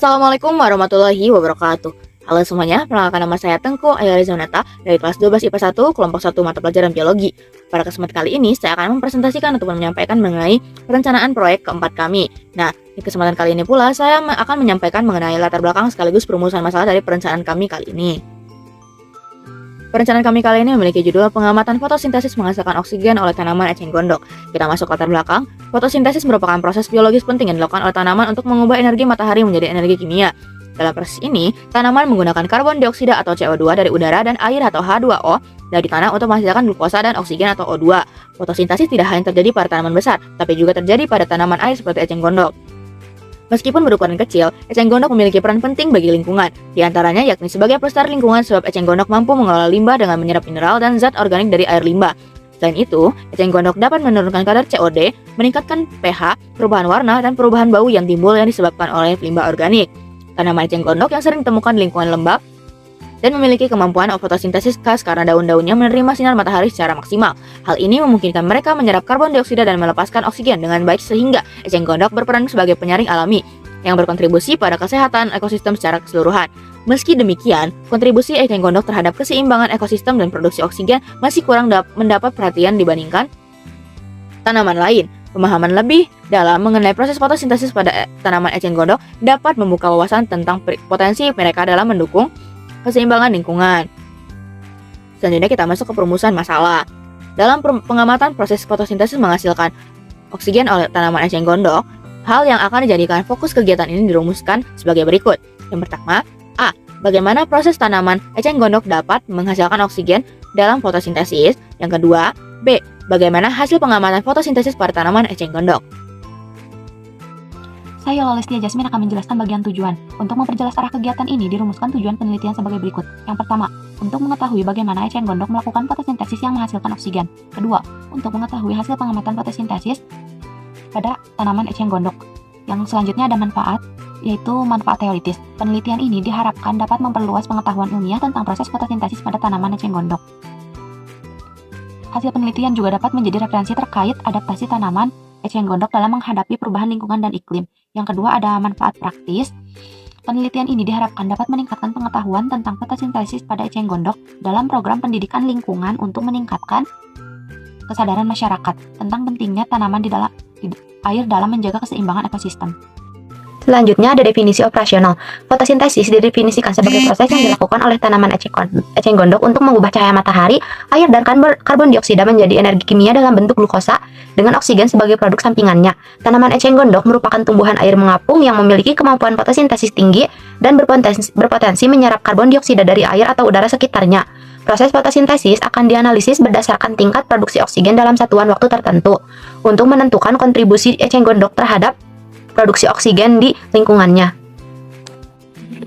Assalamualaikum warahmatullahi wabarakatuh. Halo semuanya, perkenalkan nama saya Tengku Ayari Zonata dari kelas 12 IPA 1, kelompok 1 mata pelajaran biologi. Pada kesempatan kali ini, saya akan mempresentasikan ataupun menyampaikan mengenai perencanaan proyek keempat kami. Nah, di kesempatan kali ini pula, saya akan menyampaikan mengenai latar belakang sekaligus perumusan masalah dari perencanaan kami kali ini. Perencanaan kami kali ini memiliki judul Pengamatan Fotosintesis Menghasilkan Oksigen oleh Tanaman Eceng Gondok. Kita masuk latar belakang. Fotosintesis merupakan proses biologis penting yang dilakukan oleh tanaman untuk mengubah energi matahari menjadi energi kimia. Dalam proses ini, tanaman menggunakan karbon dioksida atau CO2 dari udara dan air atau H2O dari tanah untuk menghasilkan glukosa dan oksigen atau O2. Fotosintesis tidak hanya terjadi pada tanaman besar, tapi juga terjadi pada tanaman air seperti eceng gondok. Meskipun berukuran kecil, eceng gondok memiliki peran penting bagi lingkungan. Di antaranya yakni sebagai pelestari lingkungan sebab eceng gondok mampu mengelola limbah dengan menyerap mineral dan zat organik dari air limbah. Selain itu, eceng gondok dapat menurunkan kadar COD, meningkatkan pH, perubahan warna, dan perubahan bau yang timbul yang disebabkan oleh limbah organik. Tanaman eceng gondok yang sering ditemukan di lingkungan lembab dan memiliki kemampuan fotosintesis khas karena daun-daunnya menerima sinar matahari secara maksimal. Hal ini memungkinkan mereka menyerap karbon dioksida dan melepaskan oksigen dengan baik sehingga eceng gondok berperan sebagai penyaring alami yang berkontribusi pada kesehatan ekosistem secara keseluruhan. Meski demikian, kontribusi eceng gondok terhadap keseimbangan ekosistem dan produksi oksigen masih kurang mendapat perhatian dibandingkan tanaman lain. Pemahaman lebih dalam mengenai proses fotosintesis pada tanaman eceng gondok dapat membuka wawasan tentang potensi mereka dalam mendukung keseimbangan lingkungan. Selanjutnya kita masuk ke perumusan masalah. Dalam pengamatan proses fotosintesis menghasilkan oksigen oleh tanaman eceng gondok, hal yang akan dijadikan fokus kegiatan ini dirumuskan sebagai berikut. Yang pertama, A. Bagaimana proses tanaman eceng gondok dapat menghasilkan oksigen dalam fotosintesis. Yang kedua, B. Bagaimana hasil pengamatan fotosintesis pada tanaman eceng gondok. Saya Lolestia Jasmine akan menjelaskan bagian tujuan. Untuk memperjelas arah kegiatan ini, dirumuskan tujuan penelitian sebagai berikut. Yang pertama, untuk mengetahui bagaimana eceng gondok melakukan fotosintesis yang menghasilkan oksigen. Kedua, untuk mengetahui hasil pengamatan fotosintesis pada tanaman eceng gondok. Yang selanjutnya ada manfaat, yaitu manfaat teoritis. Penelitian ini diharapkan dapat memperluas pengetahuan ilmiah tentang proses fotosintesis pada tanaman eceng gondok. Hasil penelitian juga dapat menjadi referensi terkait adaptasi tanaman eceng gondok dalam menghadapi perubahan lingkungan dan iklim. Yang kedua ada manfaat praktis. Penelitian ini diharapkan dapat meningkatkan pengetahuan tentang fotosintesis pada eceng gondok dalam program pendidikan lingkungan untuk meningkatkan kesadaran masyarakat tentang pentingnya tanaman di air dalam menjaga keseimbangan ekosistem. Selanjutnya ada definisi operasional. Fotosintesis didefinisikan sebagai proses yang dilakukan oleh tanaman eceng gondok untuk mengubah cahaya matahari, air, dan karbon dioksida menjadi energi kimia dalam bentuk glukosa dengan oksigen sebagai produk sampingannya. Tanaman eceng gondok merupakan tumbuhan air mengapung yang memiliki kemampuan fotosintesis tinggi dan berpotensi menyerap karbon dioksida dari air atau udara sekitarnya. Proses fotosintesis akan dianalisis berdasarkan tingkat produksi oksigen dalam satuan waktu tertentu untuk menentukan kontribusi eceng gondok terhadap produksi oksigen di lingkungannya.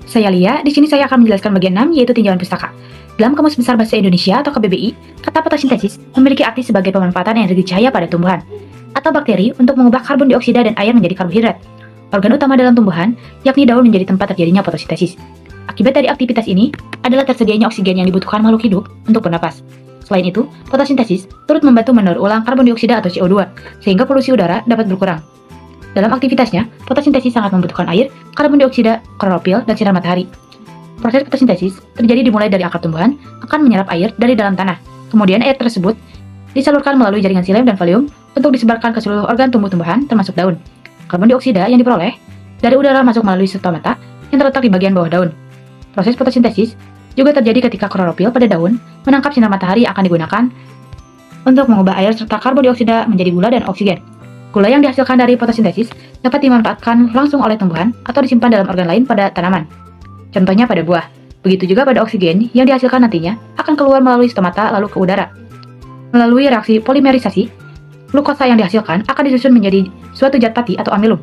Saya Lia, di sini saya akan menjelaskan bagian 6 yaitu tinjauan pustaka. Dalam Kamus Besar Bahasa Indonesia atau KBBI, kata fotosintesis memiliki arti sebagai pemanfaatan energi cahaya pada tumbuhan atau bakteri untuk mengubah karbon dioksida dan air menjadi karbohidrat. Organ utama dalam tumbuhan, yakni daun menjadi tempat terjadinya fotosintesis. Akibat dari aktivitas ini adalah tersedianya oksigen yang dibutuhkan makhluk hidup untuk bernapas. Selain itu, fotosintesis turut membantu mendaur ulang karbon dioksida atau CO2 sehingga polusi udara dapat berkurang. Dalam aktivitasnya, fotosintesis sangat membutuhkan air, karbon dioksida, klorofil, dan sinar matahari. Proses fotosintesis terjadi dimulai dari akar tumbuhan akan menyerap air dari dalam tanah. Kemudian air tersebut disalurkan melalui jaringan xilem dan folium untuk disebarkan ke seluruh organ tumbuh-tumbuhan termasuk daun. Karbon dioksida yang diperoleh dari udara masuk melalui stomata yang terletak di bagian bawah daun. Proses fotosintesis juga terjadi ketika klorofil pada daun menangkap sinar matahari yang akan digunakan untuk mengubah air serta karbon dioksida menjadi gula dan oksigen. Gula yang dihasilkan dari fotosintesis dapat dimanfaatkan langsung oleh tumbuhan atau disimpan dalam organ lain pada tanaman. Contohnya pada buah. Begitu juga pada oksigen yang dihasilkan nantinya akan keluar melalui stomata lalu ke udara. Melalui reaksi polimerisasi, glukosa yang dihasilkan akan disusun menjadi suatu zat pati atau amilum.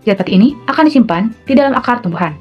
Zat pati ini akan disimpan di dalam akar tumbuhan.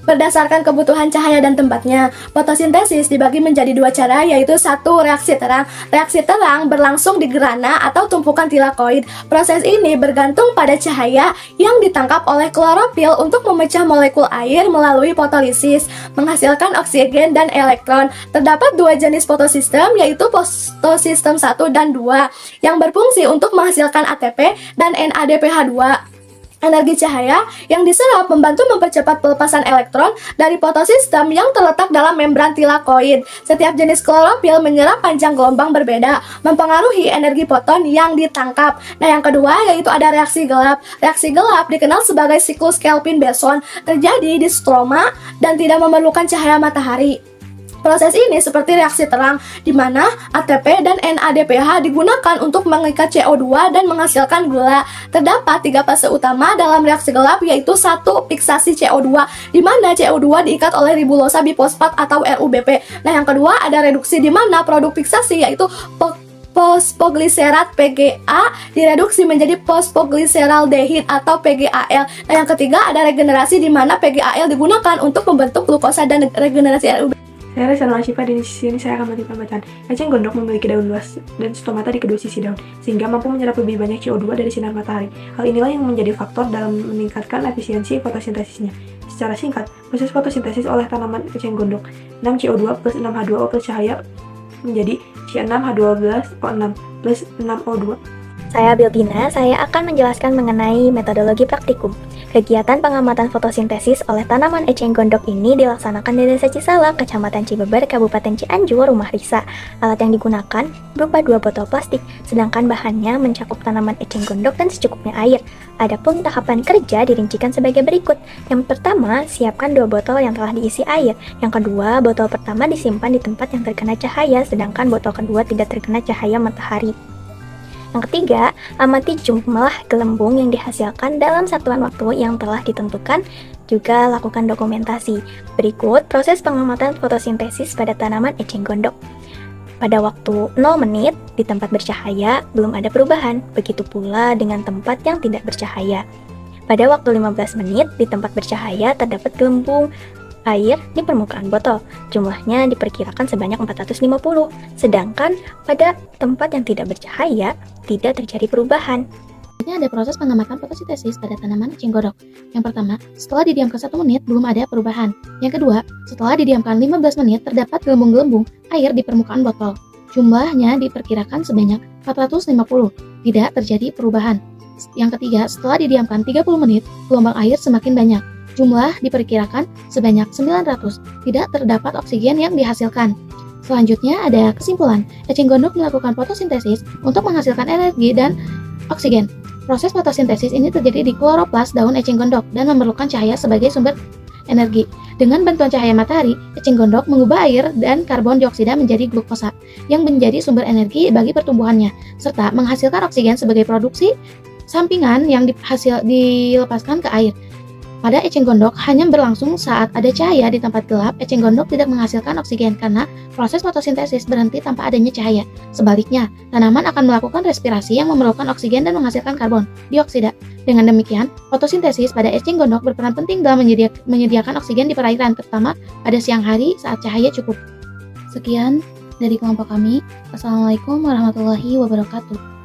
Berdasarkan kebutuhan cahaya dan tempatnya, fotosintesis dibagi menjadi dua cara, yaitu satu, reaksi terang. Reaksi terang berlangsung di gerana atau tumpukan tilakoid. Proses ini bergantung pada cahaya yang ditangkap oleh klorofil untuk memecah molekul air melalui fotolisis, menghasilkan oksigen dan elektron. Terdapat dua jenis fotosistem, yaitu fotosistem 1 dan 2, yang berfungsi untuk menghasilkan ATP dan NADPH2. Energi cahaya yang diserap membantu mempercepat pelepasan elektron dari fotosistem yang terletak dalam membran tilakoid. Setiap jenis klorofil menyerap panjang gelombang berbeda, mempengaruhi energi foton yang ditangkap. Nah, yang kedua yaitu ada reaksi gelap. Reaksi gelap dikenal sebagai siklus Kelvin-Boson, terjadi di stroma dan tidak memerlukan cahaya matahari. Proses ini seperti reaksi terang, di mana ATP dan NADPH digunakan untuk mengikat CO2 dan menghasilkan gula. Terdapat 3 fase utama dalam reaksi gelap, yaitu 1. Fiksasi CO2, di mana CO2 diikat oleh ribulosa bifosfat atau RUBP. Nah, yang kedua ada reduksi, di mana produk fiksasi yaitu fosfogliserat PGA direduksi menjadi fosfogliseraldehid atau PGAL. Nah, yang ketiga ada regenerasi, di mana PGAL digunakan untuk membentuk glukosa dan regenerasi RUBP. Saya Resa Syifa, dan di sini saya akan melanjutkan bacaan. Eceng gondok memiliki daun luas dan stomata di kedua sisi daun, sehingga mampu menyerap lebih banyak CO2 dari sinar matahari. Hal inilah yang menjadi faktor dalam meningkatkan efisiensi fotosintesisnya. Secara singkat, proses fotosintesis oleh tanaman eceng gondok, 6 CO2 plus 6 H2O plus cahaya menjadi C6H12O6 plus 6O2. Saya Biltina, saya akan menjelaskan mengenai metodologi praktikum. Kegiatan pengamatan fotosintesis oleh tanaman eceng gondok ini dilaksanakan di Desa Cisalak, Kecamatan Cibeber, Kabupaten Cianjur, Rumah Risa. Alat yang digunakan berupa 2 botol plastik, sedangkan bahannya mencakup tanaman eceng gondok dan secukupnya air. Adapun tahapan kerja dirincikan sebagai berikut. Yang pertama, siapkan 2 botol yang telah diisi air. Yang kedua, botol pertama disimpan di tempat yang terkena cahaya, sedangkan botol kedua tidak terkena cahaya matahari. Yang ketiga, amati jumlah gelembung yang dihasilkan dalam satuan waktu yang telah ditentukan, juga lakukan dokumentasi. Berikut proses pengamatan fotosintesis pada tanaman eceng gondok. Pada waktu 0 menit di tempat bercahaya belum ada perubahan, begitu pula dengan tempat yang tidak bercahaya. Pada waktu 15 menit di tempat bercahaya terdapat gelembung air di permukaan botol. Jumlahnya diperkirakan sebanyak 450, sedangkan pada tempat yang tidak bercahaya tidak terjadi perubahan. Selanjutnya ada proses pengamatan fotosintesis pada tanaman eceng gondok. Yang pertama, setelah didiamkan 1 menit belum ada perubahan. Yang kedua, setelah didiamkan 15 menit terdapat gelembung-gelembung air di permukaan botol. Jumlahnya diperkirakan sebanyak 450, tidak terjadi perubahan. Yang ketiga, setelah didiamkan 30 menit, gelombang air semakin banyak. Jumlah diperkirakan sebanyak 900, tidak terdapat oksigen yang dihasilkan. Selanjutnya ada kesimpulan, eceng gondok melakukan fotosintesis untuk menghasilkan energi dan oksigen. Proses fotosintesis ini terjadi di kloroplas daun eceng gondok dan memerlukan cahaya sebagai sumber energi. Dengan bantuan cahaya matahari, eceng gondok mengubah air dan karbon dioksida menjadi glukosa yang menjadi sumber energi bagi pertumbuhannya, serta menghasilkan oksigen sebagai produksi sampingan yang dilepaskan ke air. Pada eceng gondok hanya berlangsung saat ada cahaya. Di tempat gelap, eceng gondok tidak menghasilkan oksigen karena proses fotosintesis berhenti tanpa adanya cahaya. Sebaliknya, tanaman akan melakukan respirasi yang memerlukan oksigen dan menghasilkan karbon dioksida. Dengan demikian, fotosintesis pada eceng gondok berperan penting dalam menyediakan oksigen di perairan, terutama pada siang hari saat cahaya cukup. Sekian dari kelompok kami. Assalamualaikum warahmatullahi wabarakatuh.